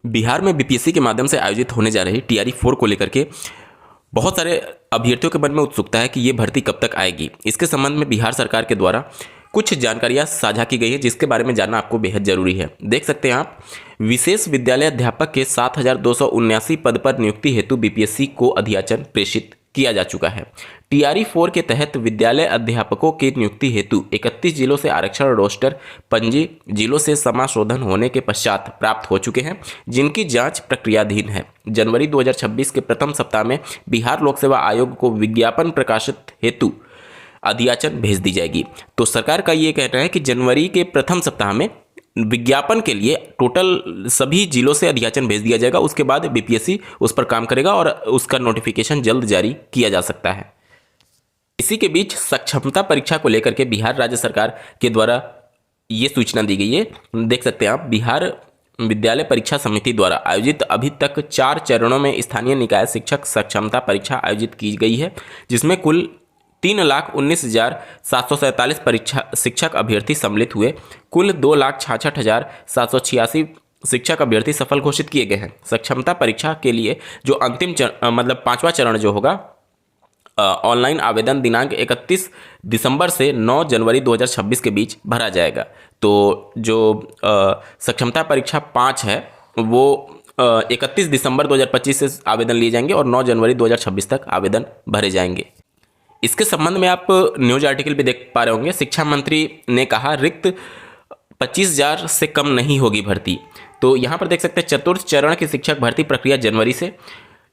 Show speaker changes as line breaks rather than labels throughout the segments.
बिहार में बीपीएससी के माध्यम से आयोजित होने जा रही टीआरई 4 को लेकर के बहुत सारे अभ्यर्थियों के मन में उत्सुकता है कि ये भर्ती कब तक आएगी। इसके संबंध में बिहार सरकार के द्वारा कुछ जानकारियां साझा की गई है, जिसके बारे में जानना आपको बेहद जरूरी है। देख सकते हैं आप, विशेष विद्यालय अध्यापक के 7,279 पद पर नियुक्ति हेतु बीपीएससी को अधियाचन प्रेषित किया जा चुका है। टीआरई 4 के तहत विद्यालय अध्यापकों की नियुक्ति हेतु 31 जिलों से आरक्षण रोस्टर पंजी जिलों से समाशोधन होने के पश्चात प्राप्त हो चुके हैं, जिनकी जांच प्रक्रियाधीन है। जनवरी 2026 के प्रथम सप्ताह में बिहार लोक सेवा आयोग को विज्ञापन प्रकाशित हेतु अधियाचन भेज दी जाएगी। तो सरकार का ये कहना है कि जनवरी के प्रथम सप्ताह में विज्ञापन के लिए टोटल सभी जिलों से अधियाचन भेज दिया जाएगा। उसके बाद बीपीएससी उस पर काम करेगा और उसका नोटिफिकेशन जल्द जारी किया जा सकता है। इसी के बीच सक्षमता परीक्षा को लेकर के बिहार राज्य सरकार के द्वारा ये सूचना दी गई है। देख सकते हैं आप, बिहार विद्यालय परीक्षा समिति द्वारा आयोजित अभी तक 4 चरणों में स्थानीय निकाय शिक्षक सक्षमता परीक्षा आयोजित की गई है, जिसमें कुल 3,19,747 परीक्षा शिक्षक अभ्यर्थी सम्मिलित हुए। कुल 2,66,786 शिक्षक अभ्यर्थी सफल घोषित किए गए हैं। सक्षमता परीक्षा के लिए जो अंतिम मतलब 5वां चरण जो होगा, ऑनलाइन आवेदन दिनांक 31 दिसंबर से 9 जनवरी 2026 के बीच भरा जाएगा। तो जो सक्षमता परीक्षा 5 है वो 31 दिसंबर 2025 से आवेदन लिए जाएंगे और 9 जनवरी 2026 तक आवेदन भरे जाएंगे। इसके संबंध में आप न्यूज आर्टिकल भी देख पा रहे होंगे। शिक्षा मंत्री ने कहा रिक्त 25,000 से कम नहीं होगी भर्ती। तो यहाँ पर देख सकते हैं चतुर्थ चरण की शिक्षक भर्ती प्रक्रिया जनवरी से।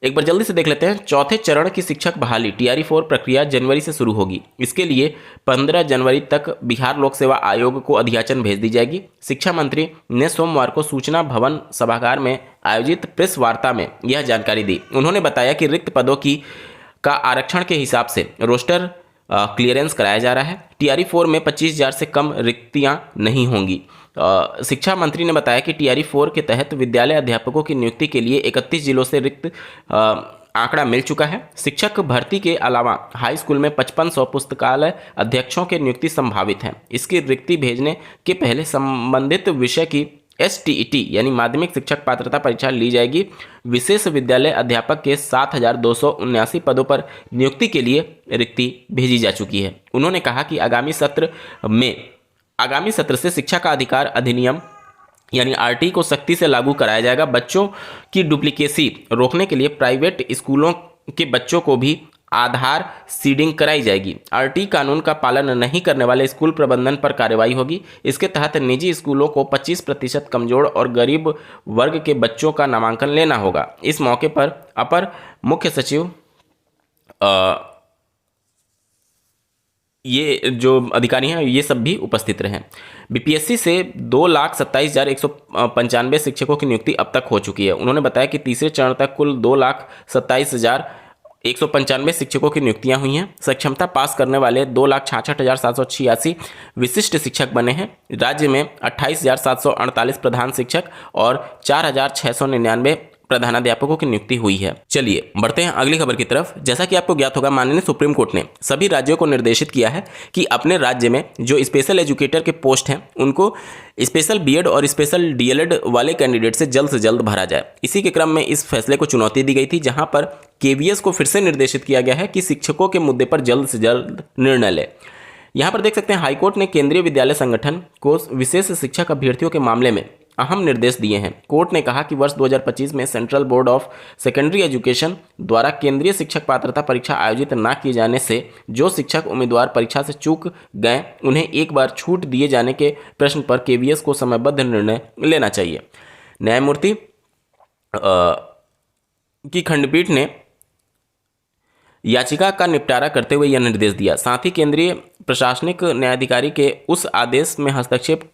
एक बार जल्दी से देख लेते हैं। चौथे चरण की शिक्षक बहाली टीआरई 4 प्रक्रिया जनवरी से शुरू होगी। इसके लिए 15 जनवरी तक बिहार लोक सेवा आयोग को अधियाचन भेज दी जाएगी। शिक्षा मंत्री ने सोमवार को सूचना भवन सभागार में आयोजित प्रेस वार्ता में यह जानकारी दी। उन्होंने बताया कि रिक्त पदों का आरक्षण के हिसाब से रोस्टर क्लियरेंस कराया जा रहा है। टीआरई 4 में 25,000 से कम रिक्तियां नहीं होंगी। शिक्षा मंत्री ने बताया कि टीआरई 4 के तहत विद्यालय अध्यापकों की नियुक्ति के लिए 31 जिलों से रिक्त आंकड़ा मिल चुका है। शिक्षक भर्ती के अलावा हाई स्कूल में 5500 पुस्तकालय अध्यक्षों की नियुक्ति संभावित है। इसकी रिक्ति भेजने के पहले संबंधित विषय की STET यानी माध्यमिक शिक्षक पात्रता परीक्षा ली जाएगी। विशेष विद्यालय अध्यापक के 7,279 पदों पर नियुक्ति के लिए रिक्ति भेजी जा चुकी है। उन्होंने कहा कि आगामी सत्र से शिक्षा का अधिकार अधिनियम यानी RT को सख्ती से लागू कराया जाएगा। बच्चों की डुप्लीकेसी रोकने के लिए प्राइवेट स्कूलों के बच्चों को भी आधार सीडिंग कराई जाएगी। RT कानून का पालन नहीं करने वाले स्कूल प्रबंधन पर कार्रवाई होगी। इसके तहत निजी स्कूलों को 25% कमजोर और गरीब वर्ग के बच्चों का नामांकन लेना होगा। इस मौके पर अपर मुख्य सचिव ये जो अधिकारी हैं ये सब भी उपस्थित रहे। बीपीएससी से 2,27,195 शिक्षकों की नियुक्ति अब तक हो चुकी है। उन्होंने बताया कि तीसरे चरण तक कुल 2,27,195 शिक्षकों की नियुक्तियां हुई हैं। सक्षमता पास करने वाले 2,66,786 विशिष्ट शिक्षक बने हैं। राज्य में 28,748 प्रधान शिक्षक और 4,699 प्रधानाध्यापकों की नियुक्ति हुई है। चलिए बढ़ते हैं अगली खबर की तरफ। जैसा कि आपको ज्ञात होगा, माननीय सुप्रीम कोर्ट ने सभी राज्यों को निर्देशित किया है कि अपने राज्य में जो स्पेशल एजुकेटर के पोस्ट हैं उनको स्पेशल बीएड और स्पेशल डीएलएड वाले कैंडिडेट से जल्द भरा जाए। इसी के क्रम में इस फैसले को चुनौती दी गई थी, जहां पर केवीएस को फिर से निर्देशित किया गया है कि शिक्षकों के मुद्दे पर जल्द से जल्द निर्णय ले। यहाँ पर देख सकते हैं हाईकोर्ट ने केंद्रीय विद्यालय संगठन को विशेष शिक्षक अभ्यर्थियों के मामले में अहम निर्देश दिए हैं। कोर्ट ने कहा कि वर्ष 2025 में central board of secondary education द्वारा केंद्रीय शिक्षक पात्रता परीक्षा आयोजित न किए जाने से जो शिक्षक उम्मीदवार परीक्षा से चूक गए उन्हें एक बार छूट दिए जाने के प्रश्न पर केवीएस को समयबद्ध निर्णय लेना चाहिए। न्यायमूर्ति की खंडपीठ ने याचिका का निपटारा करते हुए यह निर्देश दिया। साथ ही केंद्रीय प्रशासनिक न्यायाधिकारी के उस आदेश में हस्तक्षेप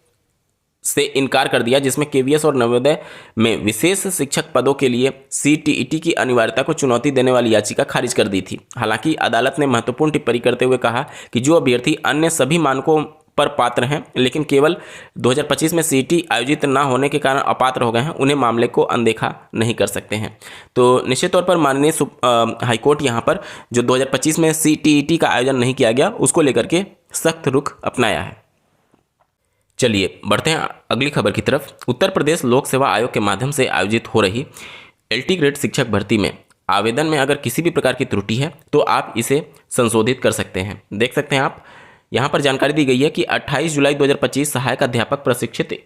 से इनकार कर दिया जिसमें केवीएस और नवोदय में विशेष शिक्षक पदों के लिए CTET की अनिवार्यता को चुनौती देने वाली याचिका खारिज कर दी थी। हालांकि अदालत ने महत्वपूर्ण टिप्पणी करते हुए कहा कि जो अभ्यर्थी अन्य सभी मानकों पर पात्र हैं लेकिन केवल 2025 में CET आयोजित न होने के कारण अपात्र हो गए हैं, उन्हें मामले को अनदेखा नहीं कर सकते हैं। तो निश्चित तौर पर माननीय हाईकोर्ट यहाँ पर जो 2025 में CTET का आयोजन नहीं किया गया उसको लेकर के सख्त रुख अपनाया है। चलिए बढ़ते हैं अगली खबर की तरफ। उत्तर प्रदेश लोक सेवा आयोग के माध्यम से आयोजित हो रही एलटी ग्रेड शिक्षक भर्ती में आवेदन में अगर किसी भी प्रकार की त्रुटि है तो आप इसे संशोधित कर सकते हैं। देख सकते हैं आप यहाँ पर जानकारी दी गई है कि 28 जुलाई 2025 सहायक अध्यापक प्रशिक्षित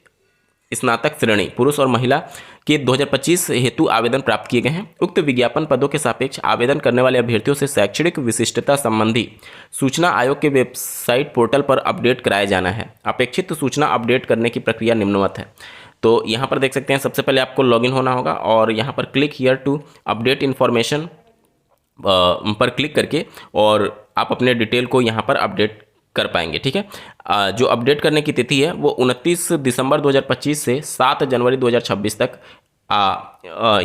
स्नातक श्रेणी पुरुष और महिला के 2025 हेतु आवेदन प्राप्त किए गए हैं। उक्त विज्ञापन पदों के सापेक्ष आवेदन करने वाले अभ्यर्थियों से शैक्षणिक विशिष्टता संबंधी सूचना आयोग के वेबसाइट पोर्टल पर अपडेट कराया जाना है। अपेक्षित सूचना अपडेट करने की प्रक्रिया निम्नवत है। तो यहाँ पर देख सकते हैं सबसे पहले आपको लॉगिन होना होगा और यहाँ पर click here to update information पर क्लिक करके और आप अपने डिटेल को यहाँ पर अपडेट कर पाएंगे। ठीक है, जो अपडेट करने की तिथि है वो 29 दिसंबर 2025 से 7 जनवरी 2026 तक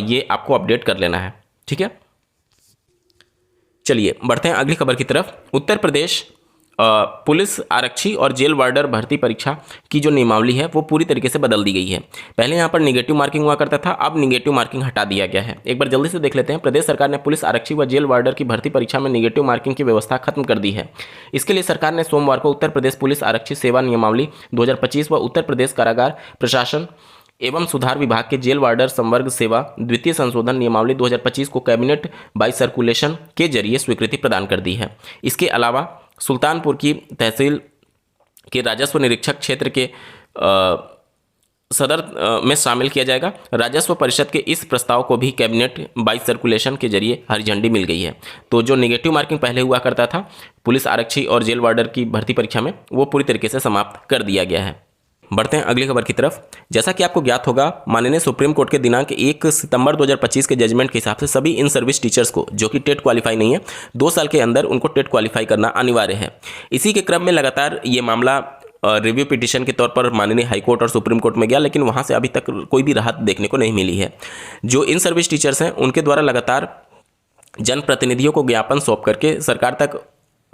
ये आपको अपडेट कर लेना है। ठीक है, चलिए बढ़ते हैं अगली खबर की तरफ। उत्तर प्रदेश पुलिस आरक्षी और जेल वार्डर भर्ती परीक्षा की जो नियमावली है वो पूरी तरीके से बदल दी गई है। पहले यहाँ पर निगेटिव मार्किंग हुआ करता था, अब निगेटिव मार्किंग हटा दिया गया है। एक बार जल्दी से देख लेते हैं। प्रदेश सरकार ने पुलिस आरक्षी व जेल वार्डर की भर्ती परीक्षा में निगेटिव मार्किंग की व्यवस्था खत्म कर दी है। इसके लिए सरकार ने सोमवार को उत्तर प्रदेश पुलिस आरक्षी सेवा नियमावली 2025 व उत्तर प्रदेश कारागार प्रशासन एवं सुधार विभाग के जेल वार्डर संवर्ग सेवा द्वितीय संशोधन नियमावली 2025 को कैबिनेट बाई सर्कुलेशन के जरिए स्वीकृति प्रदान कर दी है। इसके अलावा सुल्तानपुर की तहसील के राजस्व निरीक्षक क्षेत्र के सदर में शामिल किया जाएगा। राजस्व परिषद के इस प्रस्ताव को भी कैबिनेट बाई सर्कुलेशन के जरिए हरी झंडी मिल गई है। तो जो नेगेटिव मार्किंग पहले हुआ करता था पुलिस आरक्षी और जेल वार्डर की भर्ती परीक्षा में वो पूरी तरीके से समाप्त कर दिया गया है। बढ़ते हैं अगली खबर की तरफ। जैसा कि आपको ज्ञात होगा, माननीय सुप्रीम कोर्ट के दिनांक 1 सितंबर 2025 के जजमेंट के हिसाब से सभी इन सर्विस टीचर्स को जो कि टेट क्वालिफाई नहीं है 2 साल के अंदर उनको टेट क्वालिफाई करना अनिवार्य है। इसी के क्रम में लगातार ये मामला रिव्यू पिटीशन के तौर पर माननीय हाईकोर्ट और सुप्रीम कोर्ट में गया, लेकिन वहाँ से अभी तक कोई भी राहत देखने को नहीं मिली है। जो इन सर्विस टीचर्स हैं उनके द्वारा लगातार जनप्रतिनिधियों को ज्ञापन सौंप करके सरकार तक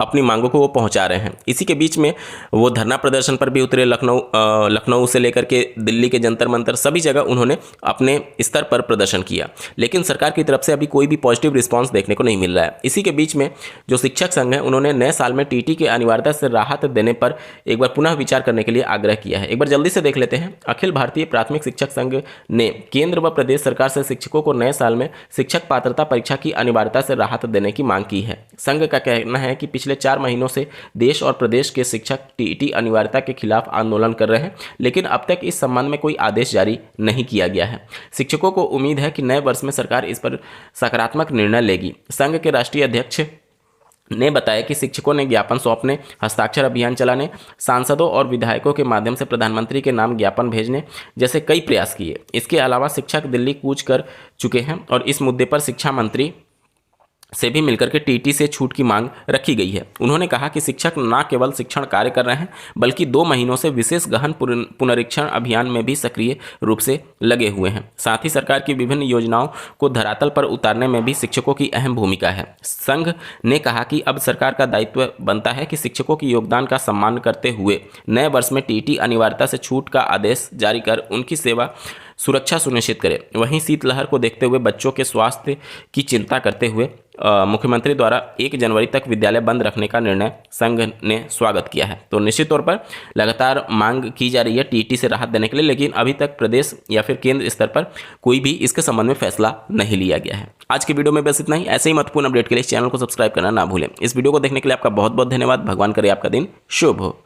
अपनी मांगों को वो पहुंचा रहे हैं। इसी के बीच में वो धरना प्रदर्शन पर भी उतरे। लखनऊ से लेकर के दिल्ली के जंतर मंतर सभी जगह उन्होंने अपने स्तर पर प्रदर्शन किया, लेकिन सरकार की तरफ से अभी कोई भी पॉजिटिव रिस्पांस देखने को नहीं मिल रहा है। इसी के बीच में जो शिक्षक संघ है उन्होंने नए साल में टीटी की अनिवार्यता से राहत देने पर एक बार पुनः विचार करने के लिए आग्रह किया है। एक बार जल्दी से देख लेते हैं। अखिल भारतीय प्राथमिक शिक्षक संघ ने केंद्र व प्रदेश सरकार से शिक्षकों को नए साल में शिक्षक पात्रता परीक्षा की अनिवार्यता से राहत देने की मांग की है। संघ का कहना है कि पिछले 4 महीनों से देश और प्रदेश के शिक्षक टीईटी अनिवार्यता के खिलाफ आंदोलन कर रहे हैं, लेकिन अब तक इस संबंध में कोई आदेश जारी नहीं किया गया है। शिक्षकों को उम्मीद है कि नए वर्ष में सरकार इस पर सकारात्मक निर्णय लेगी। संघ के राष्ट्रीय अध्यक्ष ने बताया कि शिक्षकों ने ज्ञापन सौंपने, हस्ताक्षर अभियान चलाने, सांसदों और विधायकों के माध्यम से प्रधानमंत्री के नाम ज्ञापन भेजने जैसे कई प्रयास किए। इसके अलावा शिक्षक दिल्ली कूच कर चुके हैं और इस मुद्दे पर शिक्षा मंत्री से भी मिलकर के टीटी से छूट की मांग रखी गई है। उन्होंने कहा कि शिक्षक न केवल शिक्षण कार्य कर रहे हैं बल्कि 2 महीनों से विशेष गहन पुनरीक्षण अभियान में भी सक्रिय रूप से लगे हुए हैं। साथ ही सरकार की विभिन्न योजनाओं को धरातल पर उतारने में भी शिक्षकों की अहम भूमिका है। संघ ने कहा कि अब सरकार का दायित्व बनता है कि शिक्षकों के योगदान का सम्मान करते हुए नए वर्ष में टीटी अनिवार्यता से छूट का आदेश जारी कर उनकी सेवा सुरक्षा सुनिश्चित करे। वहीं शीतलहर को देखते हुए बच्चों के स्वास्थ्य की चिंता करते हुए मुख्यमंत्री द्वारा 1 जनवरी तक विद्यालय बंद रखने का निर्णय संघ ने स्वागत किया है। तो निश्चित तौर पर लगातार मांग की जा रही है टीटी से राहत देने के लिए, लेकिन अभी तक प्रदेश या फिर केंद्र स्तर पर कोई भी इसके संबंध में फैसला नहीं लिया गया है। आज की वीडियो में बस इतना ही। ऐसे ही महत्वपूर्ण अपडेट के लिए इस चैनल को सब्सक्राइब करना ना भूलें। इस वीडियो को देखने के लिए आपका बहुत बहुत धन्यवाद। भगवान करे आपका दिन शुभ हो।